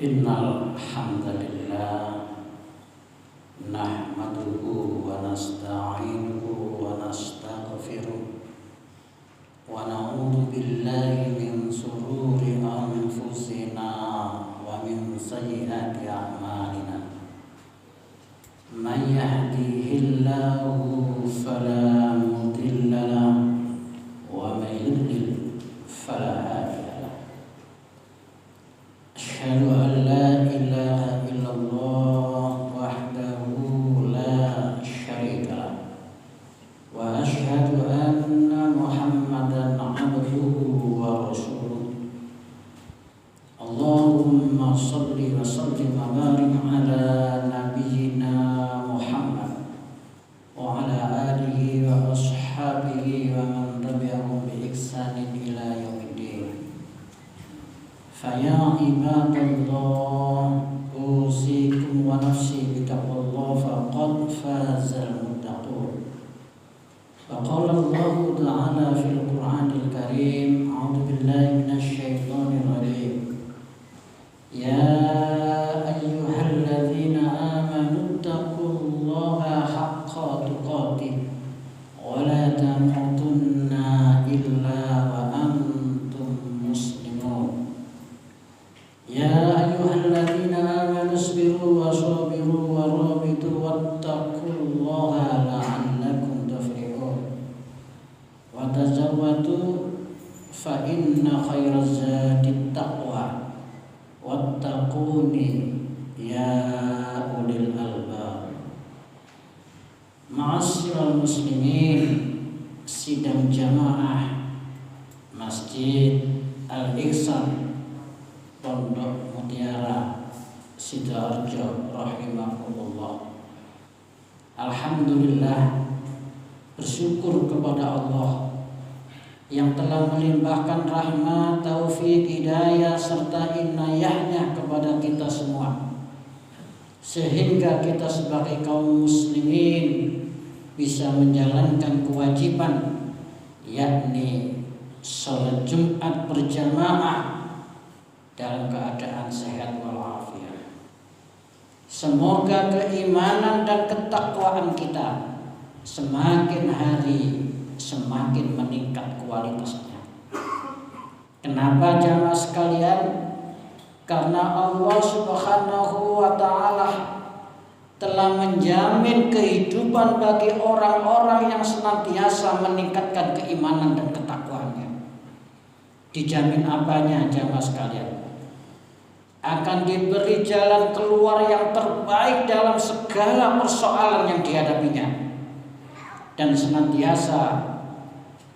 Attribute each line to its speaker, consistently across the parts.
Speaker 1: Innal hamdalillah nahmaduhu wa nasta'inuhu wa nastaghfiruh wa na'udzu billahi min shururi anfusina wa min sayyiati a'malina. Man yahdihillahu fala mudilla lahu wa man yudlil fala hadiya lahu. Asyhadu an la ilaha illallah wahdahu la syarika lahu wa asyhadu anna Muhammadan abduhu wa rasuluh. Allahumma shalli wa sallim wa barik ala nabiyyina Muhammad wa ala alihi wa ashabihi wa man tabi'ahum bi ihsanin ila yaumiddin. Faya ibadallah, usikum wa nafsi bitaqwallah faqad fazal muttaqun. Faqala Allah ta'ala fil Qur'anil Karim, a'udzu billahi minasy syaithanir rajim. Ya ayyuhalladzina amanu taqullaha haqqa tuqatih wa la tamutunna illa wa antum muslimun. Ya ayyuhalladzina amanu isbiru wa sabiru wa rabitu wattaqullaha la'allakum tuflihun. Wa tazawwadu fa inna khairaz zadi taqwa wattaquni ya ulil albab. Ma'asyiral muslimin, sidang jamaah Masjid Al-Ihsan Pondok Mutiara Sidoarjo rahimakumullah. Alhamdulillah, bersyukur kepada Allah yang telah melimpahkan rahmat, taufik, hidayah serta inayahnya kepada kita semua, sehingga kita sebagai kaum muslimin bisa menjalankan kewajiban, yakni sholat Jumat berjamaah dalam keadaan sehat walafiat. Semoga keimanan dan ketakwaan kita semakin hari semakin meningkat kualitasnya. Kenapa jamaah sekalian? Karena Allah Subhanahu wa ta'ala telah menjamin kehidupan bagi orang-orang yang senantiasa meningkatkan keimanan dan ketakwaannya. Dijamin apanya jamaah sekalian? Akan diberi jalan keluar yang terbaik dalam segala persoalan yang dihadapinya, dan senantiasa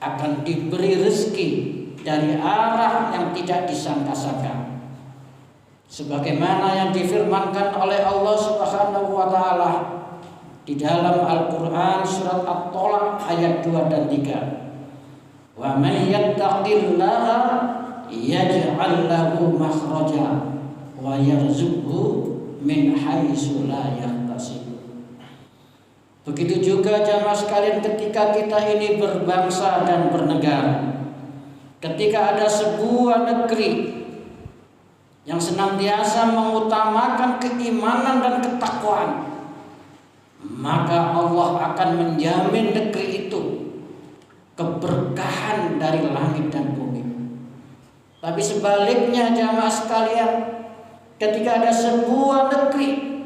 Speaker 1: akan diberi rezeki dari arah yang tidak disangka-sangka, sebagaimana yang difirmankan oleh Allah Subhanahu wa ta'ala di dalam Al-Qur'an surat At-Tolak ayat 2 dan 3. Wa may yattaqillaha yaj'al lahu makhraja wa yarzuqhu min haitsu la yahtasib. Begitu juga jamaah sekalian, ketika kita ini berbangsa dan bernegara, ketika ada sebuah negeri yang senantiasa mengutamakan keimanan dan ketakwaan, maka Allah akan menjamin negeri itu keberkahan dari langit dan bumi. Tapi sebaliknya jamaah sekalian, ketika ada sebuah negeri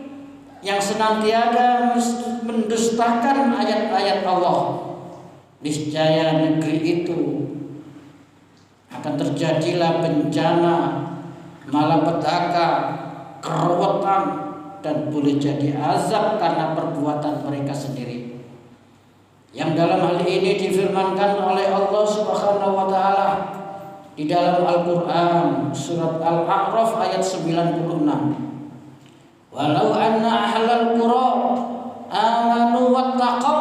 Speaker 1: yang senantiasa mendustakan ayat-ayat Allah, niscaya negeri itu akan terjadilah bencana, malapetaka, keruwetan, dan boleh jadi azab karena perbuatan mereka sendiri. Yang dalam hal ini difirmankan oleh Allah Subhanahu wa ta'ala di dalam Al-Qur'an surat Al-A'raf ayat 96. Walau anna ahlal qura amanu wattaqau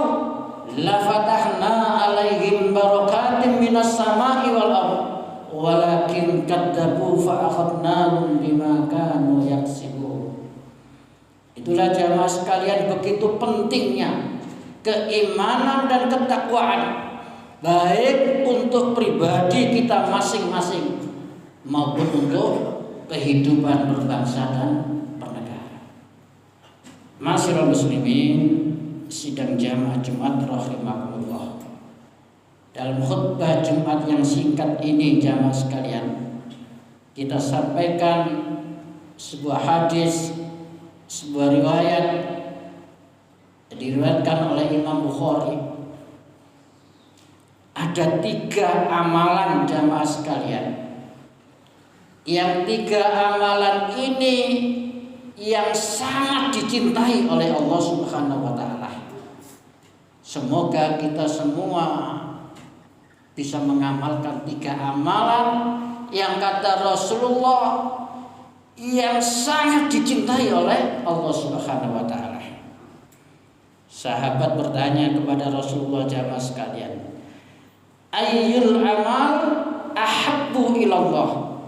Speaker 1: lafatahna alaihim barakatim minas sama'i wal ardh walakin kadzabu fa akhadnahum bima kanu yaksibun. Itulah jamaah sekalian, begitu pentingnya keimanan dan ketakwaan, baik untuk pribadi kita masing-masing maupun untuk kehidupan berbangsa dan bernegara. Ma'asyiral muslimin, sidang jamaah Jumat rahimakumullah. Dalam khutbah Jumat yang singkat ini jamaah sekalian, kita sampaikan sebuah hadis, sebuah riwayat diriwayatkan oleh Imam Bukhari. Ada 3 amalan jamaah sekalian, yang 3 amalan ini yang sangat dicintai oleh Allah Subhanahu wa taala. Semoga kita semua bisa mengamalkan 3 amalan yang kata Rasulullah yang sangat dicintai oleh Allah Subhanahu wa taala. Sahabat bertanya kepada Rasulullah, jamaah sekalian, ayyul amal ahabbu ilallah?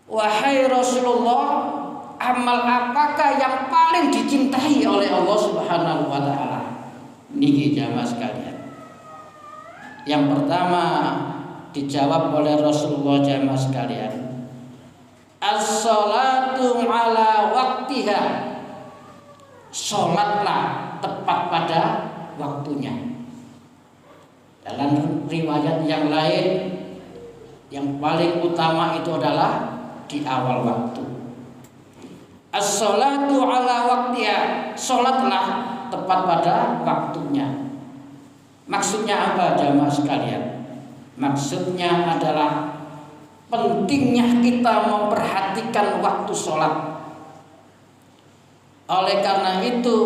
Speaker 1: Wahai Rasulullah, amal apakah yang paling dicintai oleh Allah Subhanahu wa taala? Niki jamaah sekalian. Yang pertama dijawab oleh Rasulullah, jamaah sekalian, as-salatu ala waktiha. Salatlah tepat pada waktunya. Dalam riwayat yang lain, yang paling utama itu adalah di awal waktu. As-salatu ala waktiha, salatlah tepat pada waktunya. Maksudnya apa jamaah sekalian? Maksudnya adalah pentingnya kita memperhatikan waktu salat. Oleh karena itu,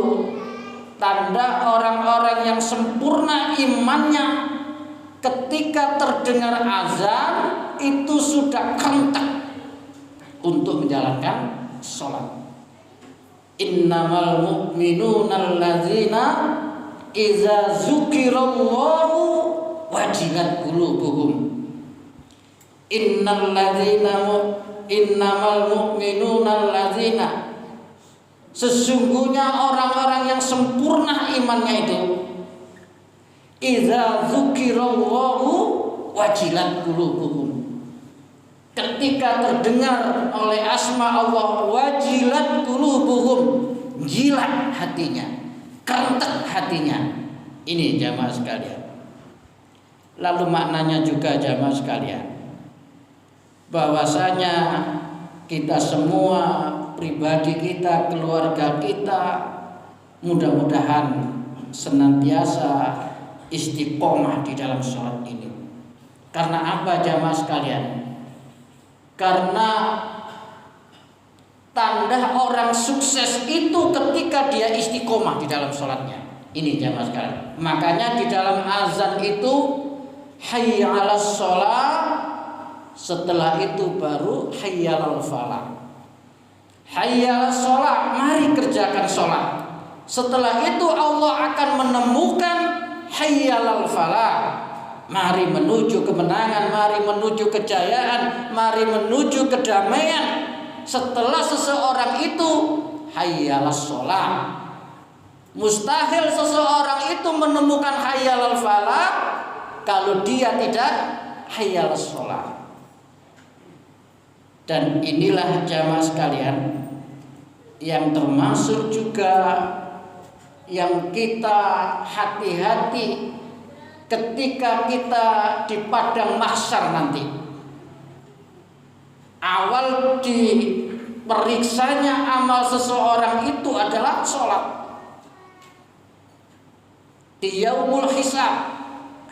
Speaker 1: tanda orang-orang yang sempurna imannya ketika terdengar azan itu sudah kerentak untuk menjalankan sholat. Innamal mu'minuna alladzina idza dzukirallahu wajilat qulubuhum. Innamal mu'minuna alladzina, sesungguhnya orang-orang yang sempurna imannya itu idza dzukirallahu wajilat qulubuhum, ketika terdengar oleh asma Allah wajilat qulubuhum, jilat hatinya, kerentak hatinya. Ini jamaah sekalian. Lalu maknanya juga jamaah sekalian, bahwasanya kita semua, pribadi kita, keluarga kita, mudah-mudahan senantiasa istiqomah di dalam sholat ini. Karena apa jamaah sekalian? Karena tanda orang sukses itu ketika dia istiqomah di dalam sholatnya. Ini jamaah sekalian. Makanya di dalam azan itu hayya 'alas sholat, setelah itu baru hayya 'alal falah. Hayya 'alas sholat, mari kerjakan sholat. Setelah itu Allah akan menemukan hayya 'alal falah, mari menuju kemenangan, mari menuju kejayaan, mari menuju kedamaian. Setelah seseorang itu hayya 'alas sholat, mustahil seseorang itu menemukan hayya 'alal falah kalau dia tidak hayya 'alas sholat. Dan inilah jamaah sekalian yang termasuk juga yang kita hati-hati ketika kita di padang mahsyar nanti. Awal diperiksanya amal seseorang itu adalah sholat. Di yaumul hisab,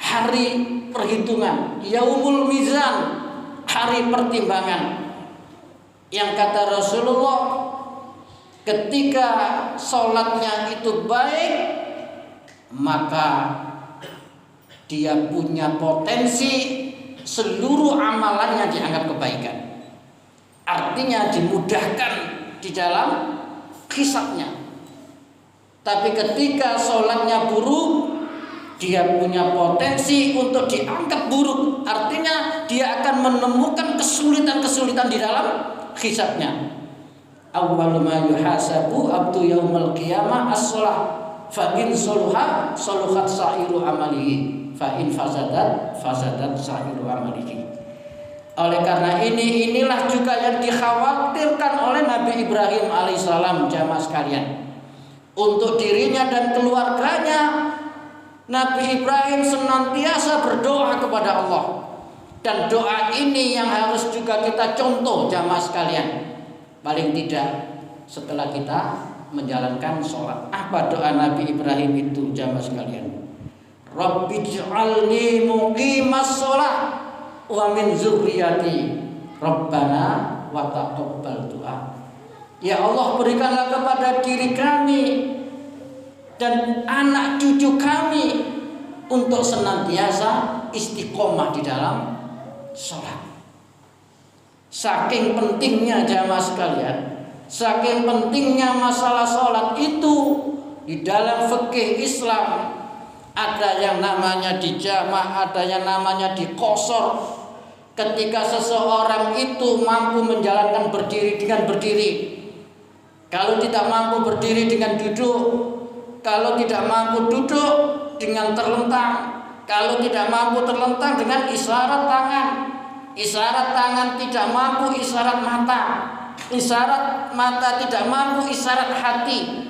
Speaker 1: hari perhitungan, yaumul mizan, hari pertimbangan. Yang kata Rasulullah, ketika sholatnya itu baik, maka dia punya potensi seluruh amalannya dianggap kebaikan. Artinya dimudahkan di dalam hisabnya. Tapi ketika sholatnya buruk, dia punya potensi untuk dianggap buruk. Artinya dia akan menemukan kesulitan-kesulitan di dalam hisabnya. Awwalu ma yuhasabu abdu yaumil qiyamah as-shalah, fa in saluha saluhat sa'iru amalihi, fa in fasadat fasadat sa'iru amalihi. Oleh karena inilah juga yang dikhawatirkan oleh Nabi Ibrahim alaihissalam, jamaah sekalian. Untuk dirinya dan keluarganya, Nabi Ibrahim senantiasa berdoa kepada Allah. Dan doa ini yang harus juga kita contoh, jamaah sekalian. Paling tidak setelah kita menjalankan sholat. Apa doa Nabi Ibrahim itu, jamaah sekalian? Rabbij'alni muqimas sholat wa min zurriyati Rabbana wa taqabbal du'a. Ya Allah, berikanlah kepada diri kami dan anak cucu kami untuk senantiasa istiqomah di dalam sholat. Saking pentingnya, jamaah sekalian, saking pentingnya masalah sholat itu di dalam fikih Islam. Ada yang namanya dijama', ada yang namanya diqosor. Ketika seseorang itu mampu menjalankan berdiri dengan berdiri, kalau tidak mampu berdiri dengan duduk, kalau tidak mampu duduk dengan terlentang, kalau tidak mampu terlentang dengan isyarat tangan, isyarat tangan tidak mampu isyarat mata, isyarat mata tidak mampu isyarat hati,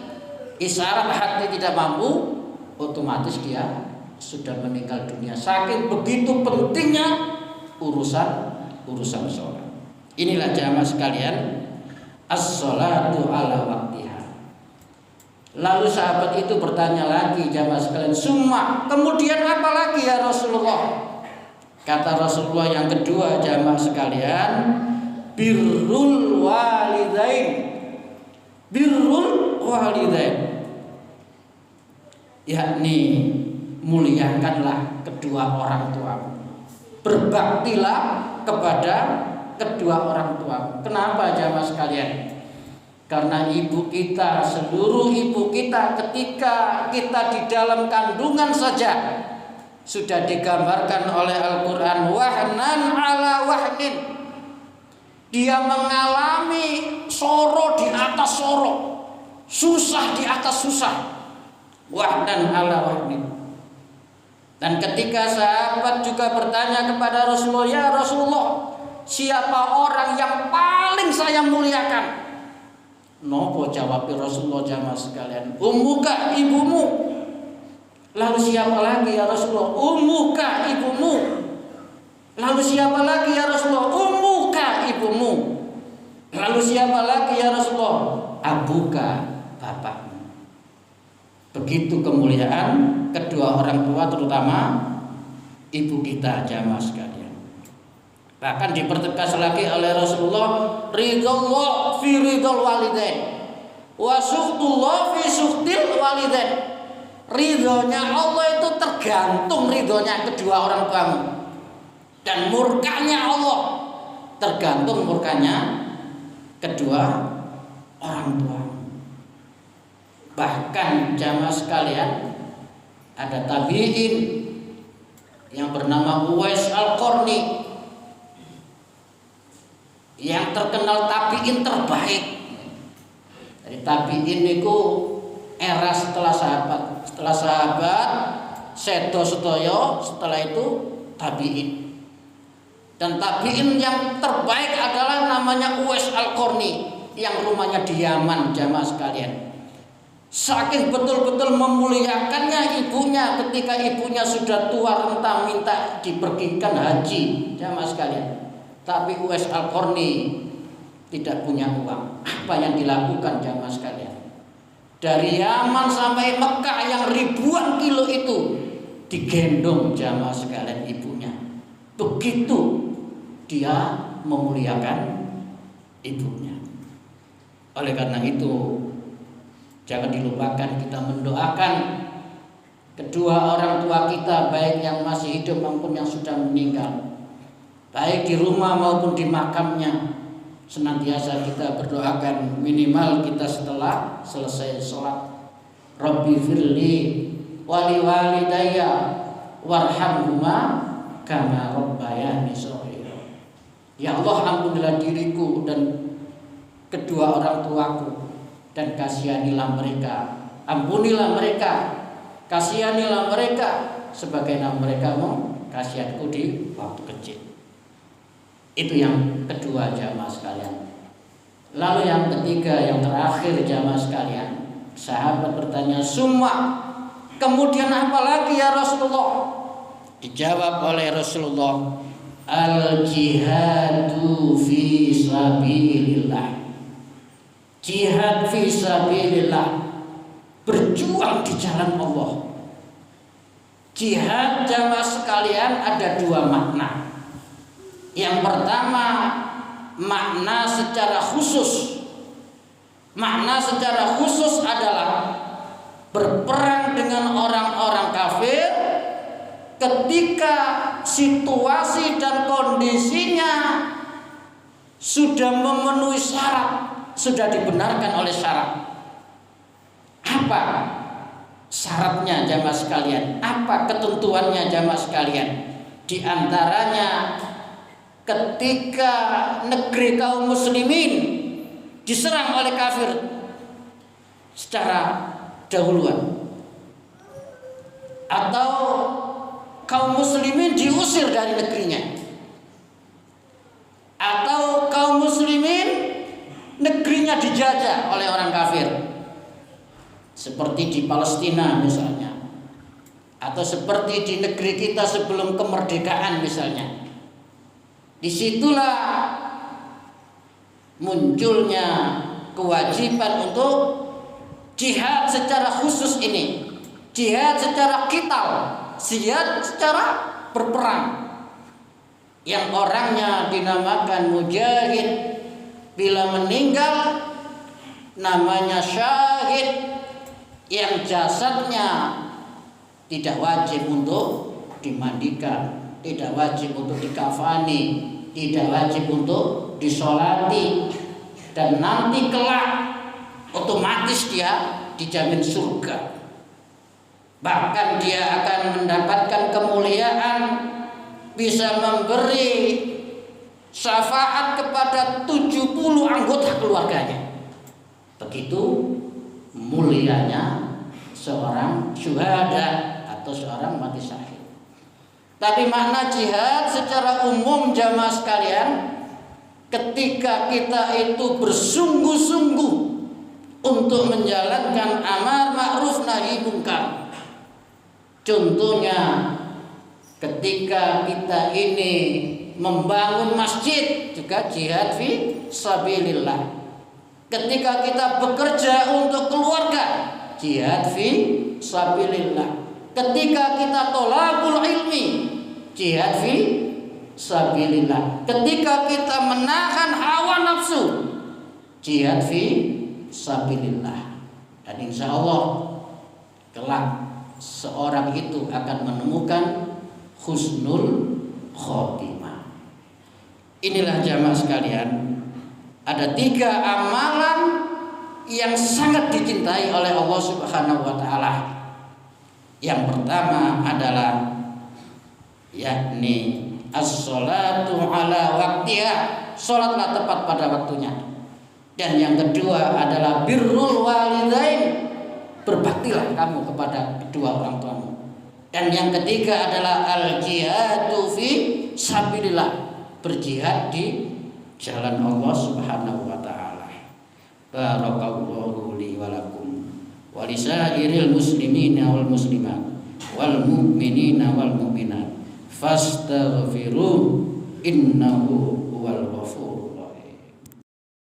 Speaker 1: isyarat hati tidak mampu, otomatis dia sudah meninggal dunia. Saking begitu pentingnya urusan sholat. Inilah jamaah sekalian, as-sholatu ala waktiha. Lalu sahabat itu bertanya lagi, jamaah sekalian, summa, kemudian apa lagi ya Rasulullah? Kata Rasulullah yang kedua, jamaah sekalian, birrul walidain. Birrul walidain, yakni muliakanlah kedua orang tuamu. Berbaktilah kepada kedua orang tua. Kenapa jamaah sekalian? Karena ibu kita, seluruh ibu kita ketika kita di dalam kandungan saja sudah digambarkan oleh Al-Quran wahnan ala wahnin. Dia mengalami soro di atas soro, susah di atas susah. Wahnan ala wahnin. Dan ketika sahabat juga bertanya kepada Rasulullah, ya Rasulullah, siapa orang yang paling saya muliakan? Nopo jawab Rasulullah, jamaah sekalian, ummuka, ibumu. Lalu siapa lagi ya Rasulullah? Ummuka, ibumu. Lalu siapa lagi ya Rasulullah? Ummuka, ibumu. Lalu siapa lagi ya Rasulullah? Abuka, bapakmu. Begitu kemuliaan kedua orang tua, terutama ibu kita, jamaah sekalian. Bahkan dipertegas lagi oleh Rasulullah, ridallah fi ridal walidain wa suhtullah fi suhtil walidain. Ridhonya Allah itu tergantung ridhonya kedua orang tuamu, dan murkanya Allah tergantung murkanya kedua orang tua. Bahkan jamaah sekalian, ada tabi'in yang bernama Uwais Al-Qarni yang terkenal tabi'in terbaik. Dari tabi'in itu era setelah sahabat. Setelah sahabat sedo sedoyo, setelah itu tabi'in. Dan tabi'in yang terbaik adalah namanya Uwais Al-Qarni yang rumahnya di Yaman, jamaah sekalian. Saking betul-betul memuliakannya ibunya ketika ibunya sudah tua renta minta dipergikan haji, jamaah sekalian. Tapi Uwais Al-Qarni tidak punya uang. Apa yang dilakukan, jamaah sekalian? Dari Yaman sampai Mekah yang ribuan kilo itu digendong, jamaah sekalian, ibunya. Begitu dia memuliakan ibunya. Oleh karena itu, jangan dilupakan kita mendoakan kedua orang tua kita, baik yang masih hidup maupun yang sudah meninggal, baik di rumah maupun di makamnya. Senantiasa kita berdoakan, minimal kita setelah selesai sholat, Rabbi firli wali walidayya warhamhuma kama rabbayani shaghira. Ya Allah, ampunilah diriku dan kedua orang tuaku, dan kasihanilah mereka, ampunilah mereka, kasihanilah mereka sebagaimana mereka mau kasihanku di waktu kecil. Itu yang kedua jamaah sekalian. Lalu yang ketiga, yang terakhir jamaah sekalian, sahabat bertanya, "Summa, kemudian apa lagi ya Rasulullah?" Dijawab oleh Rasulullah, "Al-jihadu fi sabilillah." Jihad fi sabilillah, berjuang di jalan Allah. Jihad jamaah sekalian ada dua makna. Yang pertama, makna secara khusus. Makna secara khusus adalah berperang dengan orang-orang kafir ketika situasi dan kondisinya sudah memenuhi syarat, sudah dibenarkan oleh syarat. Apa syaratnya jamaah sekalian? Apa ketentuannya jamaah sekalian? Di antaranya ketika negeri kaum muslimin diserang oleh kafir secara dahuluan, atau kaum muslimin diusir dari negerinya, atau kaum muslimin negerinya dijajah oleh orang kafir, seperti di Palestina misalnya, atau seperti di negeri kita sebelum kemerdekaan misalnya. Disitulah munculnya kewajiban untuk jihad secara khusus ini, jihad secara qital, jihad secara berperang, yang orangnya dinamakan mujahid, bila meninggal namanya syahid, yang jasadnya tidak wajib untuk dimandikan, tidak wajib untuk dikafani, tidak wajib untuk disolati, dan nanti kelak otomatis dia dijamin surga. Bahkan dia akan mendapatkan kemuliaan, bisa memberi syafaat kepada 70 anggota keluarganya. Begitu mulianya seorang syuhada atau seorang mati syahid. Tapi makna jihad secara umum jamaah sekalian, ketika kita itu bersungguh-sungguh untuk menjalankan amar ma'ruf nahi munkar. Contohnya ketika kita ini membangun masjid, juga jihad fi sabilillah. Ketika kita bekerja untuk keluarga, jihad fi sabilillah. Ketika kita tolabul ilmi, jihad fi sabilillah. Ketika kita menahan hawa nafsu, jihad fi sabilillah. Dan insya Allah kelak seorang itu akan menemukan husnul khotimah. Inilah jamaah sekalian, ada 3 amalan yang sangat dicintai oleh Allah Subhanahu wa taala. Yang pertama adalah yakni as-sholatu ala waktiha, sholatlah tepat pada waktunya. Dan yang kedua adalah birrul walidain, berbaktilah kamu kepada kedua orang tuamu. Dan yang ketiga adalah al-jihadu fi sabilillah, berjihad di jalan Allah Subhanahu wa taala. Barakallahu li wa lakum wa lisairil muslimina wal muslimat wal mu'minina wal mu'minat fastaghfiru innahu huwal